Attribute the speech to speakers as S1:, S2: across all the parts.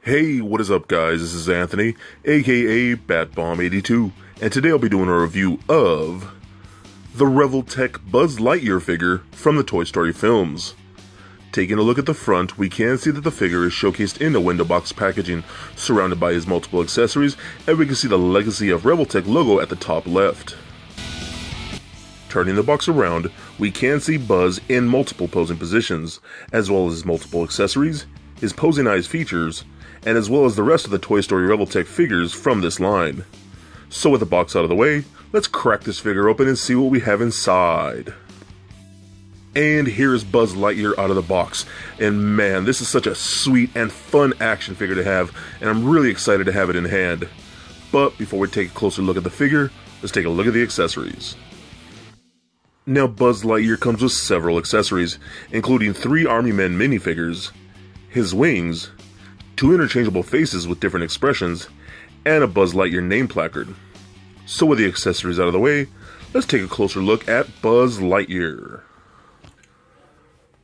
S1: Hey, what is up guys, this is Anthony, aka BatBomb82, and today I'll be doing a review of the Revoltech Buzz Lightyear figure from the Toy Story films. Taking a look at the front, we can see that the figure is showcased in a window box packaging, surrounded by his multiple accessories, and we can see the Legacy of Revoltech logo at the top left. Turning the box around, we can see Buzz in multiple posing positions, as well as multiple accessories, his posing eyes features, and as well as the rest of the Toy Story Revoltech figures from this line. So with the box out of the way, let's crack this figure open and see what we have inside. And here's Buzz Lightyear out of the box, and man, this is such a sweet and fun action figure to have, and I'm really excited to have it in hand. But before we take a closer look at the figure, let's take a look at the accessories. Now Buzz Lightyear comes with several accessories, including 3 Army Men minifigures, his wings, 2 interchangeable faces with different expressions, and a Buzz Lightyear name placard. So with the accessories out of the way, let's take a closer look at Buzz Lightyear.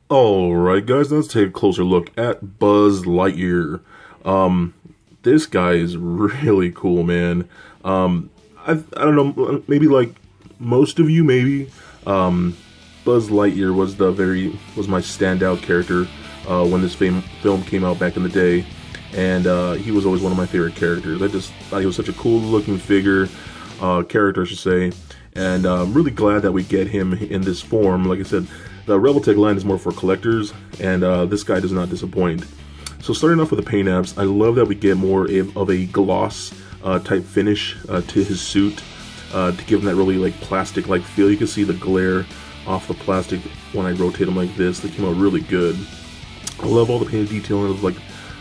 S1: Alright guys, let's take a closer look at Buzz Lightyear. This guy is really cool, man. I don't know, maybe like most of you, maybe, Buzz Lightyear was my standout character when this film came out back in the day. And he was always one of my favorite characters. I just thought he was such a cool looking character I should say, and I'm really glad that we get him in this form. Like I said, the Revoltech line is more for collectors, and this guy does not disappoint. So starting off with the paint apps, I love that we get more of a gloss type finish to his suit to give him that really like plastic like feel. You can see the glare off the plastic when I rotate him like this. They came out really good. I love all the painted detailing of like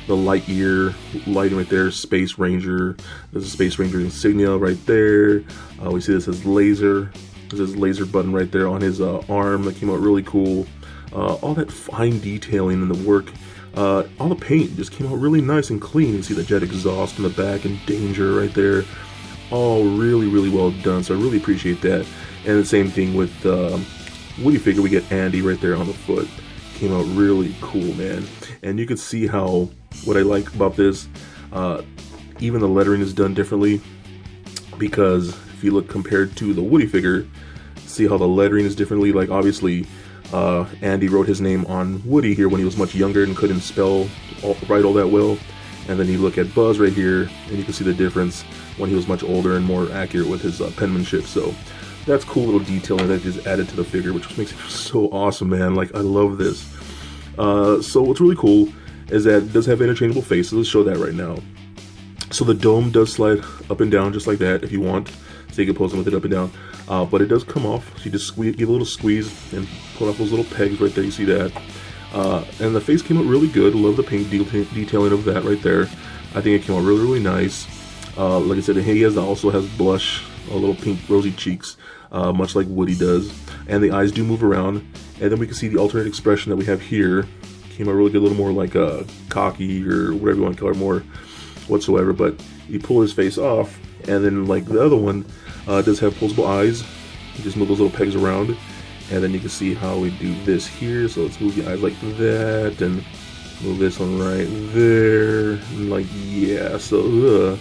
S1: the Lightyear lighting right there, Space Ranger. There's a Space Ranger insignia right there. We see this as laser. There's this laser button right there on his arm that came out really cool. All that fine detailing in the work. All the paint just came out really nice and clean. You see the jet exhaust in the back and danger right there. All really, really well done. So I really appreciate that. And the same thing with Woody figure. We get Andy right there on the foot. Came out really cool, man. And you can see how, what I like about this, even the lettering is done differently, because if you look compared to the Woody figure, see how the lettering is differently. Like obviously Andy wrote his name on Woody here when he was much younger and couldn't write all that well, and then you look at Buzz right here and you can see the difference when he was much older and more accurate with his penmanship. So that's cool little detailing that is added to the figure, which makes it so awesome, man. Like, I love this. So what's really cool is that it does have interchangeable faces. Let's show that right now. So the dome does slide up and down just like that if you want. So you can pose them with it up and down. But it does come off. So you just give a little squeeze and pull off those little pegs right there. You see that. And the face came out really good. Love the paint detailing of that right there. I think it came out really, really nice. Like I said, he also has blush, a little pink rosy cheeks, much like Woody does. And the eyes do move around. And then we can see the alternate expression that we have here. Came out really good, a little more like cocky or whatever you want to call it, more whatsoever. But you pull his face off, and then like the other one does have posable eyes. You just move those little pegs around, and then you can see how we do this here. So let's move the eyes like that, and move this one right there, and like, yeah, so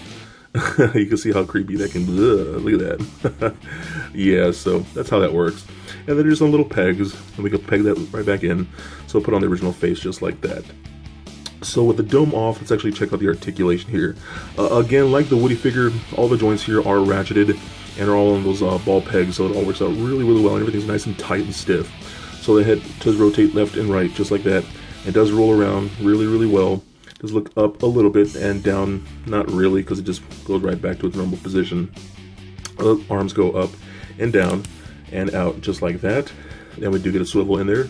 S1: you can see how creepy that can be. Look at that. Yeah, so that's how that works. And then there's some little pegs, and we can peg that right back in. So put on the original face just like that. So with the dome off, let's actually check out the articulation here. Again, like the Woody figure, all the joints here are ratcheted and are all on those ball pegs, so it all works out really, really well, and everything's nice and tight and stiff. So the head does rotate left and right just like that. It does roll around really, really well. It does look up a little bit and down, not really, because it just goes right back to its normal position. Arms go up and down and out just like that. Then we do get a swivel in there,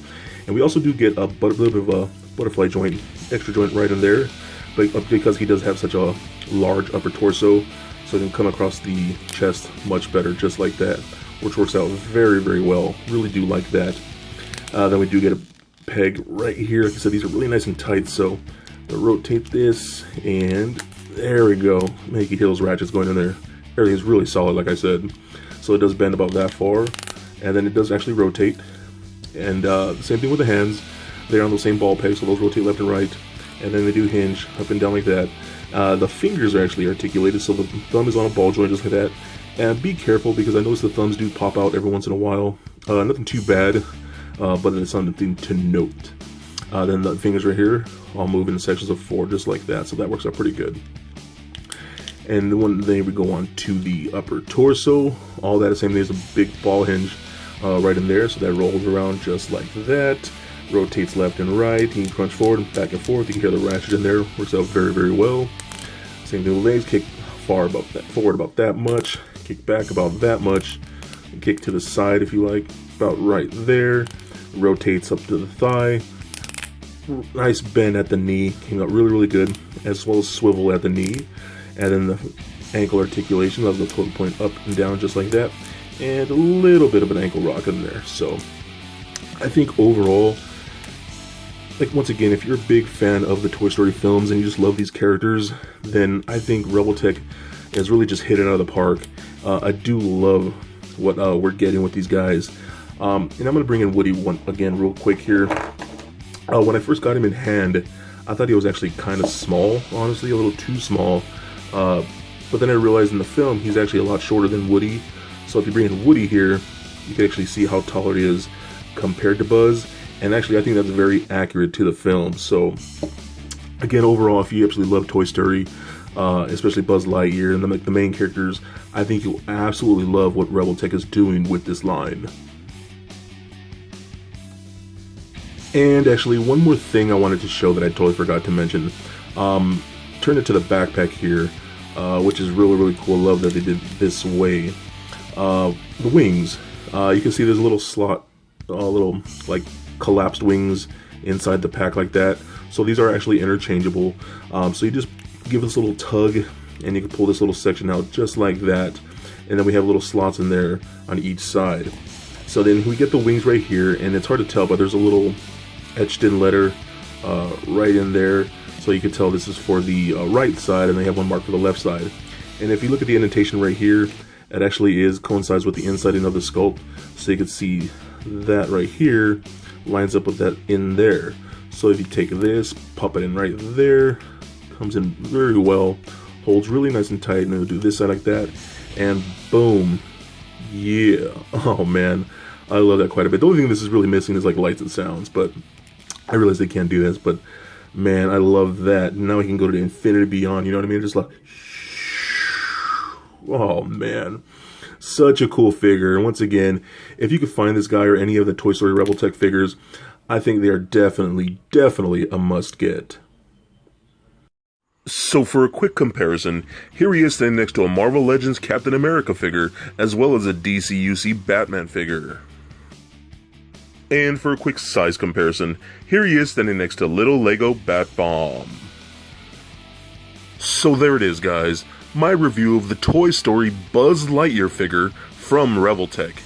S1: and we also do get a little bit of a butterfly joint, extra joint right in there, but because he does have such a large upper torso, so it can come across the chest much better just like that, which works out very, very well. Really do like that. Then we do get a peg right here. Like I said, these are really nice and tight, so we'll rotate this, and there we go. Make it those ratchets going in there. Everything's really solid, like I said. So it does bend about that far, and then it does actually rotate. And the same thing with the hands. They're on the same ball peg, so those rotate left and right. and then they do hinge up and down like that. The fingers are actually articulated, so the thumb is on a ball joint just like that. And be careful, because I notice the thumbs do pop out every once in a while. Nothing too bad, but it's something to note. Then the fingers right here all move in sections of 4 just like that, so that works out pretty good. And then we go on to the upper torso. All that is the same thing as a big ball hinge right in there, so that rolls around just like that. Rotates left and right. You can crunch forward and back and forth. You can hear the ratchet in there. Works out very, very well. Same thing with legs. Kick forward about that much. Kick back about that much. And kick to the side if you like, about right there. Rotates up to the thigh. Nice bend at the knee. Came out really, really good. As well as swivel at the knee. And then the ankle articulation of the total point up and down just like that. And a little bit of an ankle rock in there. So I think overall, like, once again, if you're a big fan of the Toy Story films and you just love these characters, then I think Revoltech has really just hit it out of the park. I do love what we're getting with these guys. And I'm going to bring in Woody again real quick here. When I first got him in hand, I thought he was actually kind of small, honestly, a little too small. But then I realized in the film he's actually a lot shorter than Woody. So if you bring in Woody here, you can actually see how taller he is compared to Buzz. And actually, I think that's very accurate to the film. So, again, overall, if you absolutely love Toy Story, especially Buzz Lightyear and the main characters, I think you'll absolutely love what Revoltech is doing with this line. And actually, one more thing I wanted to show that I totally forgot to mention. Turn it to the backpack here, which is really, really cool. I love that they did this way. The wings, you can see there's a little slot, little, like, collapsed wings inside the pack like that. So these are actually interchangeable. So you just give this little tug and you can pull this little section out just like that. And then we have little slots in there on each side. So then we get the wings right here, and it's hard to tell, but there's a little etched in letter right in there. So you can tell this is for the right side, and they have one marked for the left side. And if you look at the indentation right here, it actually coincides with the insiding of the sculpt. So you can see that right here lines up with that in there. So if you take this, pop it in right there, comes in very well, holds really nice and tight, and it'll do this side like that, and boom. Yeah. Oh man, I love that quite a bit. The only thing this is really missing is like lights and sounds, but I realize they can't do this, but man, I love that. Now we can go to infinity beyond, you know what I mean? Just like, oh man, such a cool figure. And once again, if you could find this guy or any of the Toy Story Revoltech figures, I think they are definitely a must get. So for a quick comparison, here he is standing next to a Marvel Legends Captain America figure, as well as a DCUC Batman figure. And for a quick size comparison, here he is standing next to little Lego Bat-Bomb. So there it is, guys, my review of the Toy Story Buzz Lightyear figure from Revoltech.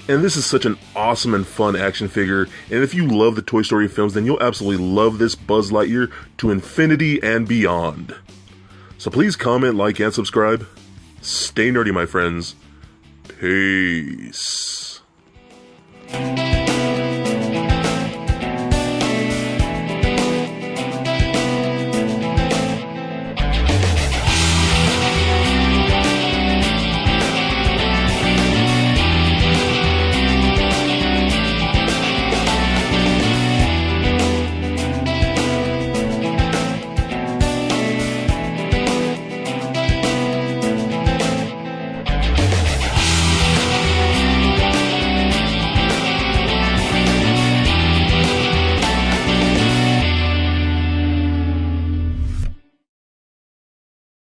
S1: And this is such an awesome and fun action figure, and if you love the Toy Story films, then you'll absolutely love this Buzz Lightyear to infinity and beyond. So please comment, like, and subscribe. Stay nerdy, my friends. Peace.